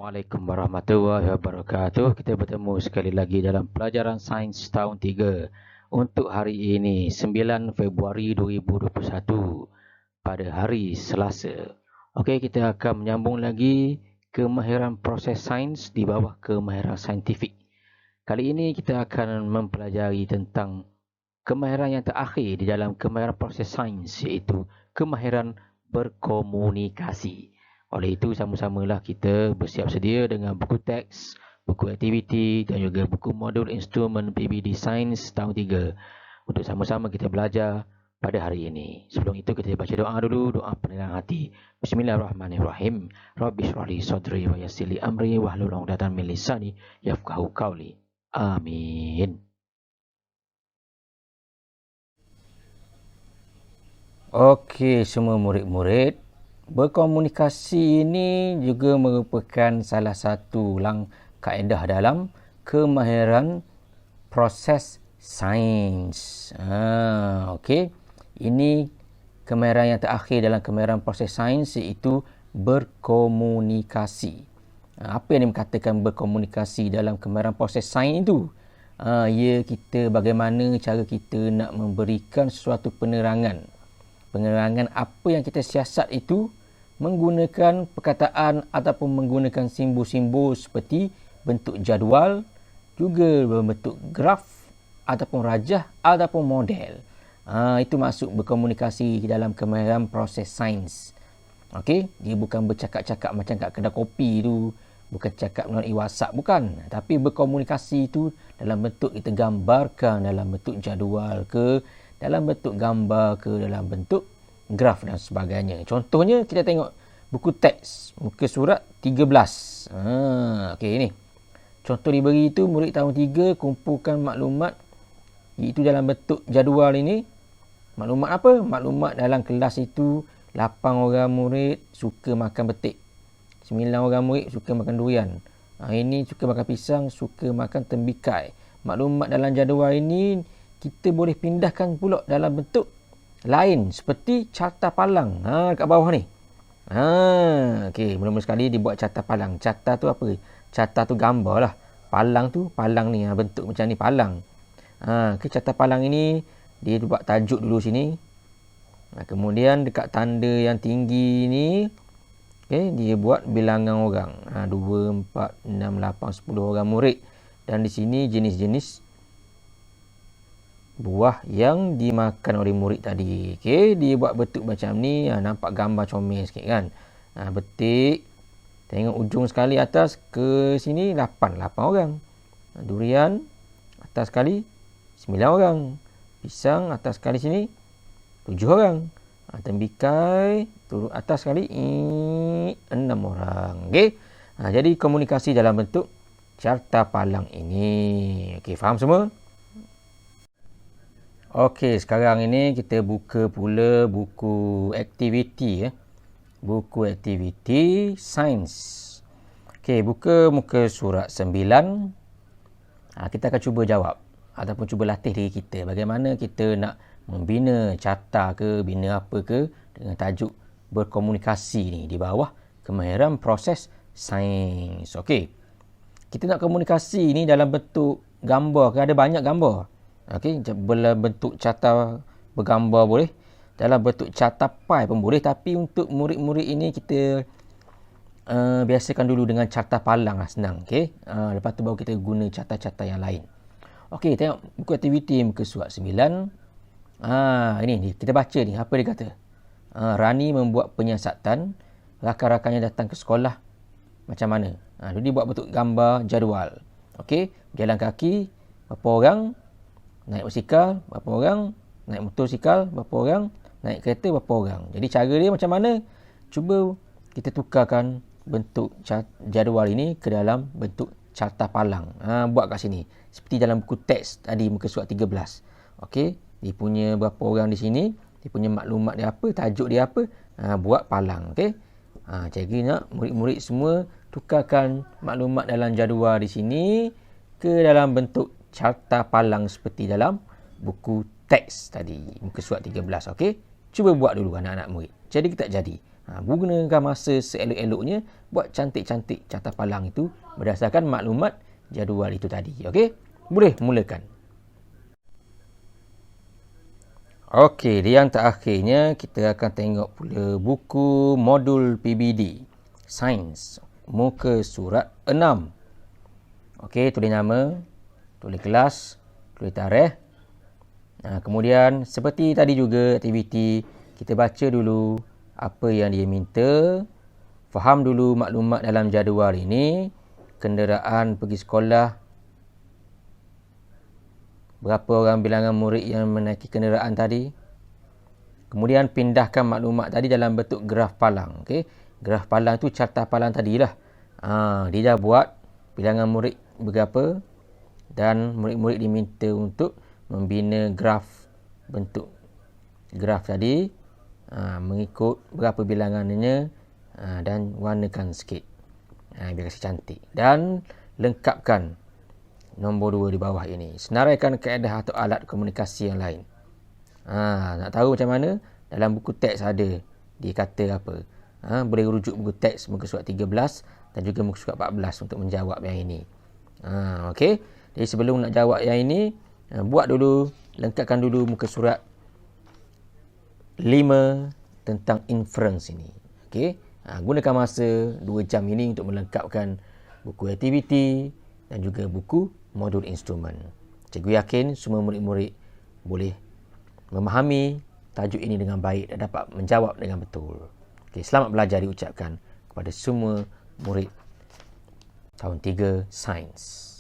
Assalamualaikum warahmatullahi wabarakatuh. Kita bertemu sekali lagi dalam pelajaran sains tahun 3 untuk hari ini 9 Februari 2021 pada hari Selasa. Okey, kita akan menyambung lagi kemahiran proses sains di bawah kemahiran saintifik. Kali ini kita akan mempelajari tentang kemahiran yang terakhir di dalam kemahiran proses sains, iaitu kemahiran berkomunikasi. Oleh itu, sama-samalah kita bersiap sedia dengan buku teks, buku aktiviti dan juga buku modul instrumen PBD Sains tahun 3 untuk sama-sama kita belajar pada hari ini. Sebelum itu, kita baca doa dulu, doa penenang hati. Bismillahirrahmanirrahim. Rabbi shrah li sadri wa yassir li amri wahlul 'uqdatam min lisani yafqahu qawli. Amin. Okey, semua murid-murid, berkomunikasi ini juga merupakan salah satu kaedah dalam kemahiran proses sains. Okey, ini kemahiran yang terakhir dalam kemahiran proses sains, iaitu berkomunikasi. Apa yang dikatakan berkomunikasi dalam kemahiran proses sains itu? Ya, kita bagaimana cara kita nak memberikan sesuatu penerangan apa yang kita siasat itu menggunakan perkataan ataupun menggunakan simbol-simbol seperti bentuk jadual, juga berbentuk graf ataupun rajah ataupun model. Itu masuk berkomunikasi dalam kemahiran proses sains. Okey, dia bukan bercakap-cakap macam kat kedai kopi tu, bukan cakap melalui WhatsApp, bukan. Tapi berkomunikasi itu dalam bentuk kita gambarkan dalam bentuk jadual ke, dalam bentuk gambar ke, dalam bentuk graf dan sebagainya. Contohnya kita tengok buku teks muka surat 13. Okey, ini contoh diberi itu murid tahun 3 kumpulkan maklumat iaitu dalam bentuk jadual ini. Maklumat apa? Maklumat dalam kelas itu 8 orang murid suka makan betik, 9 orang murid suka makan durian, ini suka makan pisang, suka makan tembikai. Maklumat dalam jadual ini kita boleh pindahkan pula dalam bentuk lain seperti carta palang. Kat bawah ni. Okey, mula-mula sekali dibuat carta palang. Carta tu apa? Carta tu gambar lah. Palang tu, palang ni bentuk macam ni palang. Carta palang ini dia buat tajuk dulu sini. Kemudian dekat tanda yang tinggi ni, dia buat bilangan orang. 2, 4, 6, 8, 10 orang murid. Dan di sini jenis-jenis buah yang dimakan oleh murid tadi. Okey, dia buat bentuk macam ni, nampak gambar comel sikit kan. Betik, tengok ujung sekali atas ke sini 8 orang. Durian atas sekali 9 orang. Pisang atas sekali sini 7 orang. Tembikai turun atas sekali 6 orang. Okey. Jadi komunikasi dalam bentuk carta palang ini. Okey, faham semua? Okey, sekarang ini kita buka pula buku aktiviti. Buku aktiviti sains. Okey, buka muka surat 9. Kita akan cuba jawab ataupun cuba latih diri kita. Bagaimana kita nak membina carta ke, bina apa ke dengan tajuk berkomunikasi ni di bawah kemahiran proses sains. Okey. Kita nak komunikasi ni dalam bentuk gambar ke, ada banyak gambar. Okey, dalam bentuk carta bergambar boleh, dalam bentuk carta pai pun boleh, tapi untuk murid-murid ini kita biasakan dulu dengan carta palang lah, senang. Okey, lepas tu baru kita guna carta-carta yang lain. Okey, tengok buku aktiviti muka surat 9. Ini kita baca ni, apa dia kata? Rani membuat penyiasatan, rakan-rakannya datang ke sekolah macam mana? Dia buat bentuk gambar jadual. Okey, jalan kaki berapa orang, naik motosikal berapa orang, naik motosikal berapa orang, naik kereta berapa orang. Jadi cara dia macam mana? Cuba kita tukarkan bentuk jadual ini ke dalam bentuk carta palang. Buat kat sini seperti dalam buku teks tadi muka surat 13. Okey, dia punya berapa orang di sini, dia punya maklumat dia apa, tajuk dia apa, buat palang. Okey, cara nak murid-murid semua tukarkan maklumat dalam jadual di sini ke dalam bentuk carta palang seperti dalam buku teks tadi muka surat 13. Okey, cuba buat dulu anak-anak murid. Jadi kita tak jadi. Gunakan masa seelok-eloknya buat cantik-cantik carta palang itu berdasarkan maklumat jadual itu tadi. Okey? Boleh mulakan. Okey, di yang terakhirnya kita akan tengok pula buku modul PBD Sains muka surat 6. Okey, tulis nama, tulis kelas, tulis tarikh. Kemudian seperti tadi juga aktiviti, kita baca dulu apa yang dia minta, faham dulu maklumat dalam jadual ini, kenderaan pergi sekolah, berapa orang bilangan murid yang menaiki kenderaan tadi. Kemudian pindahkan maklumat tadi dalam bentuk graf palang. Okay? Graf palang tu carta palang tadilah. Dia dah buat bilangan murid berapa dan murid-murid diminta untuk membina graf, bentuk graf tadi mengikut berapa bilangannya dan warnakan sikit biar kasi cantik. Dan lengkapkan nombor 2 di bawah ini. Senaraikan kaedah atau alat komunikasi yang lain. Nak tahu macam mana? Dalam buku teks ada dia kata apa. Boleh rujuk buku teks muka surat 13 dan juga muka surat 14 untuk menjawab yang ini. Okey. Jadi sebelum nak jawab yang ini, buat dulu, lengkapkan dulu muka surat 5 tentang inference ini. Okey. Gunakan masa 2 jam ini untuk melengkapkan buku aktiviti dan juga buku modul instrumen. Cikgu yakin semua murid-murid boleh memahami tajuk ini dengan baik dan dapat menjawab dengan betul. Okey, selamat belajar diucapkan kepada semua murid tahun 3 Sains.